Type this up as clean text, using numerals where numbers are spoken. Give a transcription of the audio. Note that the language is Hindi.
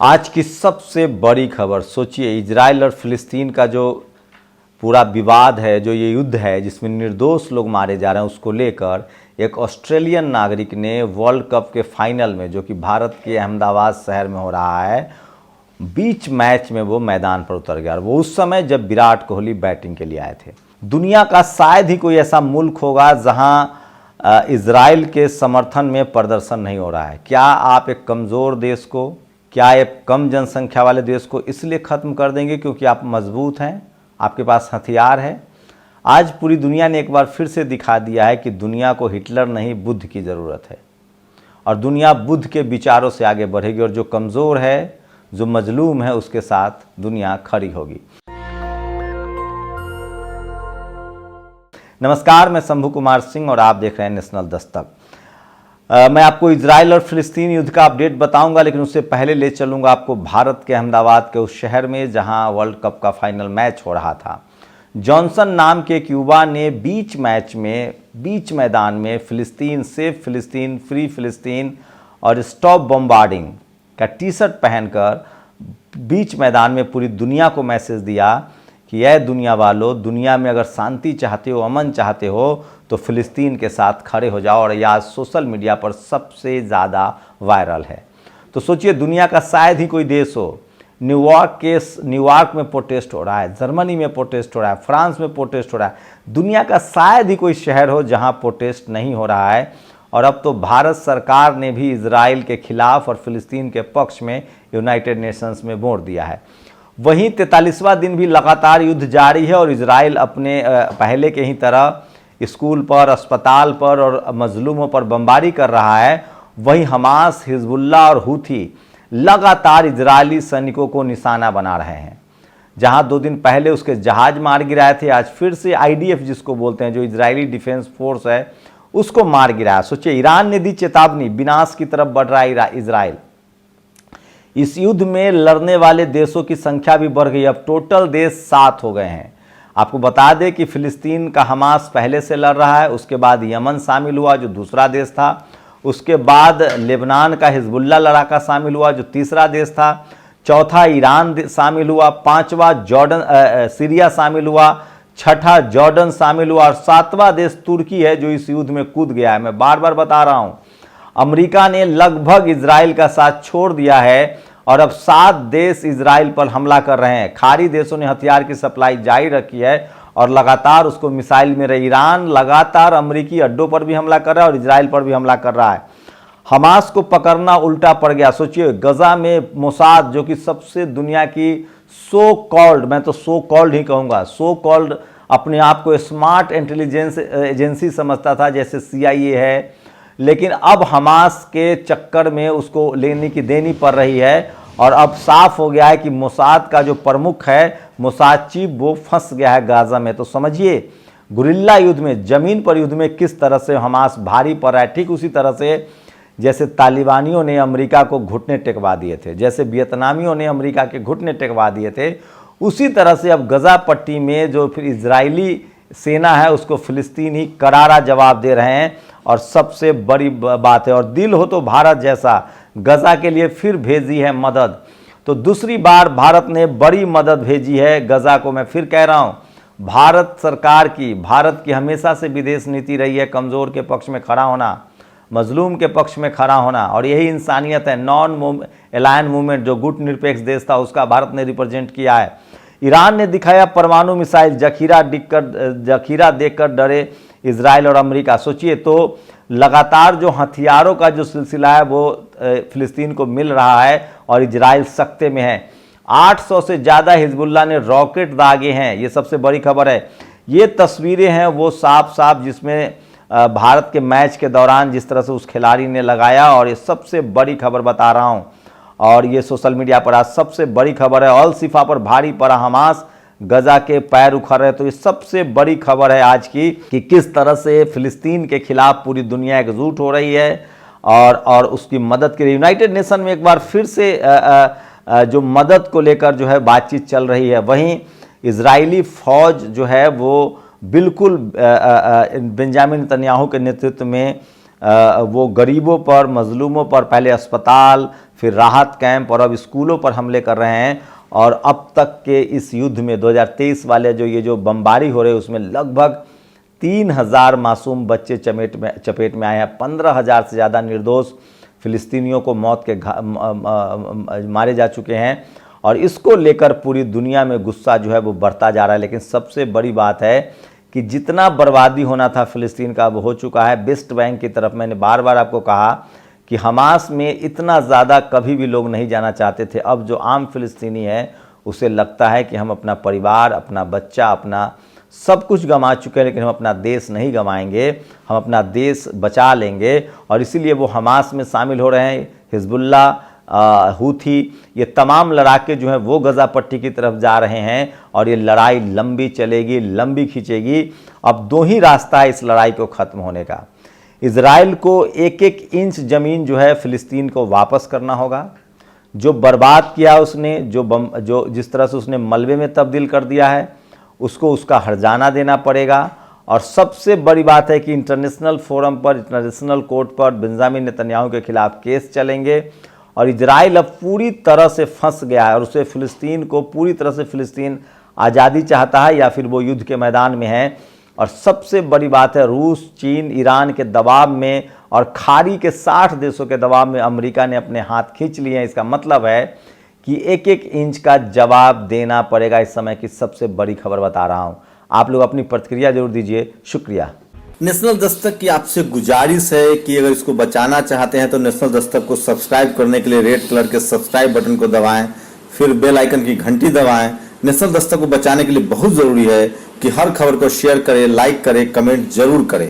आज की सबसे बड़ी खबर, सोचिए, इजराइल और फिलिस्तीन का जो पूरा विवाद है, जो ये युद्ध है जिसमें निर्दोष लोग मारे जा रहे हैं, उसको लेकर एक ऑस्ट्रेलियन नागरिक ने वर्ल्ड कप के फाइनल में, जो कि भारत के अहमदाबाद शहर में हो रहा है, बीच मैच में वो मैदान पर उतर गया। और वो उस समय जब विराट कोहली बैटिंग के लिए आए थे। दुनिया का शायद ही कोई ऐसा मुल्क होगा जहां इजराइल के समर्थन में प्रदर्शन नहीं हो रहा है। क्या आप एक कमज़ोर देश को, क्या एक कम जनसंख्या वाले देश को इसलिए ख़त्म कर देंगे क्योंकि आप मजबूत हैं, आपके पास हथियार है? आज पूरी दुनिया ने एक बार फिर से दिखा दिया है कि दुनिया को हिटलर नहीं, बुद्ध की ज़रूरत है। और दुनिया बुद्ध के विचारों से आगे बढ़ेगी और जो कमज़ोर है, जो मजलूम है, उसके साथ दुनिया खड़ी होगी। नमस्कार, मैं शंभू कुमार सिंह और आप देख रहे हैं नेशनल दस्तक। मैं आपको इजराइल और फिलिस्तीन युद्ध का अपडेट बताऊंगा, लेकिन उससे पहले ले चलूंगा आपको भारत के अहमदाबाद के उस शहर में जहां वर्ल्ड कप का फाइनल मैच हो रहा था। जॉनसन नाम के एक युवा ने बीच मैच में, बीच मैदान में फिलिस्तीन, सेफ फिलिस्तीन, फ्री फिलिस्तीन और स्टॉप बम्बार्डिंग का टी शर्ट पहनकर बीच मैदान में पूरी दुनिया को मैसेज दिया कि यह दुनिया वालों, दुनिया में अगर शांति चाहते हो, अमन चाहते हो, तो फिलिस्तीन के साथ खड़े हो जाओ। और यह आज सोशल मीडिया पर सबसे ज़्यादा वायरल है। तो सोचिए, दुनिया का शायद ही कोई देश हो, न्यूयॉर्क में प्रोटेस्ट हो रहा है, जर्मनी में प्रोटेस्ट हो रहा है, फ्रांस में प्रोटेस्ट हो रहा है, दुनिया का शायद ही कोई शहर हो जहां प्रोटेस्ट नहीं हो रहा है। और अब तो भारत सरकार ने भी इजराइल के खिलाफ और फिलिस्तीन के पक्ष में यूनाइटेड नेशंस में वोट दिया है। वहीं 43वां दिन भी लगातार युद्ध जारी है और इजराइल अपने पहले के ही तरह स्कूल पर, अस्पताल पर और मजलूमों पर बमबारी कर रहा है। वहीं हमास, हिजबुल्लाह और हूथी लगातार इजरायली सैनिकों को निशाना बना रहे हैं। जहां 2 दिन पहले उसके जहाज मार गिराए थे, आज फिर से आईडीएफ जिसको बोलते हैं, जो इजरायली डिफेंस फोर्स है, उसको मार गिराया। सोचिए, ईरान ने दी चेतावनी, विनाश की तरफ बढ़ रहा है इजराइल। इस युद्ध में लड़ने वाले देशों की संख्या भी बढ़ गई, अब टोटल देश 7 हो गए हैं। आपको बता दें कि फिलिस्तीन का हमास पहले से लड़ रहा है, उसके बाद यमन शामिल हुआ जो दूसरा देश था, उसके बाद लेबनान का हिजबुल्लाह लड़ाका शामिल हुआ जो तीसरा देश था, चौथा ईरान शामिल हुआ, 5वां सीरिया शामिल हुआ, 6ठा जॉर्डन शामिल हुआ और 7वां देश तुर्की है जो इस युद्ध में कूद गया है। मैं बार बार बता रहा हूं, अमेरिका ने लगभग इजराइल का साथ छोड़ दिया है और अब 7 देश इजराइल पर हमला कर रहे हैं। खाड़ी देशों ने हथियार की सप्लाई जारी रखी है और लगातार उसको मिसाइल में रहे। ईरान लगातार अमेरिकी अड्डों पर भी हमला कर रहा है और इजराइल पर भी हमला कर रहा है। हमास को पकड़ना उल्टा पड़ गया। सोचिए, गजा में मोसाद, जो कि सबसे दुनिया की सो कॉल्ड, मैं तो सो कॉल्ड ही कहूँगा, सो कॉल्ड अपने आप को स्मार्ट इंटेलिजेंस एजेंसी समझता था जैसे CIA है, लेकिन अब हमास के चक्कर में उसको लेने की देनी पड़ रही है। और अब साफ हो गया है कि मोसाद का जो प्रमुख है, मोसाद चीफ, वो फंस गया है गाजा में। तो समझिए, गुरिल्ला युद्ध में, जमीन पर युद्ध में किस तरह से हमास भारी पड़ रहा है। ठीक उसी तरह से जैसे तालिबानियों ने अमेरिका को घुटने टेकवा दिए थे, जैसे वियतनामियों ने अमेरिका के घुटने टेकवा दिए थे, उसी तरह से अब गजा पट्टी में जो फिर इजरायली सेना है उसको फिलिस्तीन ही करारा जवाब दे रहे हैं। और सबसे बड़ी बात है, और दिल हो तो भारत जैसा, गजा के लिए फिर भेजी है मदद। तो दूसरी बार भारत ने बड़ी मदद भेजी है गजा को। मैं फिर कह रहा हूं, भारत सरकार की, भारत की हमेशा से विदेश नीति रही है कमज़ोर के पक्ष में खड़ा होना, मजलूम के पक्ष में खड़ा होना, और यही इंसानियत है। नॉन अलायन मूवमेंट, जो गुट निरपेक्ष देश था, उसका भारत ने रिप्रेजेंट किया है। ईरान ने दिखाया परमाणु मिसाइल, जखीरा देखकर डरे इजराइल और अमेरिका। सोचिए, तो लगातार जो हथियारों का जो सिलसिला है वो फिलिस्तीन को मिल रहा है और इजराइल सख्ते में है। 800 से ज़्यादा हिजबुल्लाह ने रॉकेट दागे हैं, ये सबसे बड़ी खबर है। ये तस्वीरें हैं वो साफ जिसमें भारत के मैच के दौरान जिस तरह से उस खिलाड़ी ने लगाया, और ये सबसे बड़ी खबर बता रहा हूँ। और ये सोशल मीडिया पर आज सबसे बड़ी खबर है। अल शिफा पर भारी पड़ा हमास, गजा के पैर उखड़ रहे। तो ये सबसे बड़ी खबर है आज की कि किस तरह से फिलिस्तीन के खिलाफ पूरी दुनिया एकजुट हो रही है और उसकी मदद के लिए यूनाइटेड नेशन में एक बार फिर से जो मदद को लेकर जो है बातचीत चल रही है। वहीं इजरायली फौज जो है वो बिल्कुल बेंजामिन नेतन्याहू के नेतृत्व में वो गरीबों पर, मजलूमों पर पहले अस्पताल, फिर राहत कैंप और अब स्कूलों पर हमले कर रहे हैं। और अब तक के इस युद्ध में 2023 वाले जो बमबारी हो रहे हैं उसमें लगभग 3000 मासूम बच्चे चपेट में आए हैं। 15,000 से ज़्यादा निर्दोष फिलिस्तीनियों को मौत के मारे जा चुके हैं और इसको लेकर पूरी दुनिया में गुस्सा जो है वो बढ़ता जा रहा है। लेकिन सबसे बड़ी बात है कि जितना बर्बादी होना था फिलिस्तीन का वो हो चुका है। वेस्ट बैंक की तरफ मैंने बार बार आपको कहा कि हमास में इतना ज़्यादा कभी भी लोग नहीं जाना चाहते थे। अब जो आम फिलिस्तीनी है उसे लगता है कि हम अपना परिवार, अपना बच्चा, अपना सब कुछ गंवा चुके हैं, लेकिन हम अपना देश नहीं गंवाएंगे, हम अपना देश बचा लेंगे। और इसीलिए वो हमास में शामिल हो रहे हैं। हिजबुल्ला, हूथी, ये तमाम लड़ाके जो हैं वो गज़ा पट्टी की तरफ जा रहे हैं और ये लड़ाई लंबी चलेगी, लंबी खींचेगी। अब 2 ही रास्ता है इस लड़ाई को ख़त्म होने का। इज़राइल को एक एक इंच ज़मीन जो है फ़िलिस्तीन को वापस करना होगा। जो बर्बाद किया उसने, जो जिस तरह से उसने मलबे में तब्दील कर दिया है, उसको उसका हर्जाना देना पड़ेगा। और सबसे बड़ी बात है कि इंटरनेशनल फोरम पर, इंटरनेशनल कोर्ट पर बेंजामिन नेतन्याहू के खिलाफ केस चलेंगे। और इजराइल अब पूरी तरह से फंस गया है और उसे फ़िलिस्तीन को पूरी तरह से फ़िलिस्तीन आज़ादी चाहता है या फिर वो युद्ध के मैदान में है। और सबसे बड़ी बात है, रूस, चीन, ईरान के दबाव में और खाड़ी के 60 देशों के दबाव में अमेरिका ने अपने हाथ खींच लिए हैं। इसका मतलब है कि एक एक इंच का जवाब देना पड़ेगा। इस समय की सबसे बड़ी खबर बता रहा हूं। आप लोग अपनी प्रतिक्रिया जरूर दीजिए। शुक्रिया। नेशनल दस्तक की आपसे गुजारिश है कि अगर इसको बचाना चाहते हैं तो नेशनल दस्तक को सब्सक्राइब करने के लिए रेड कलर के सब्सक्राइब बटन को दबाएं, फिर बेल आइकन की घंटी दबाएं। नेशनल दस्तक को बचाने के लिए बहुत जरूरी है कि हर खबर को शेयर करें, लाइक करें, कमेंट जरूर करें।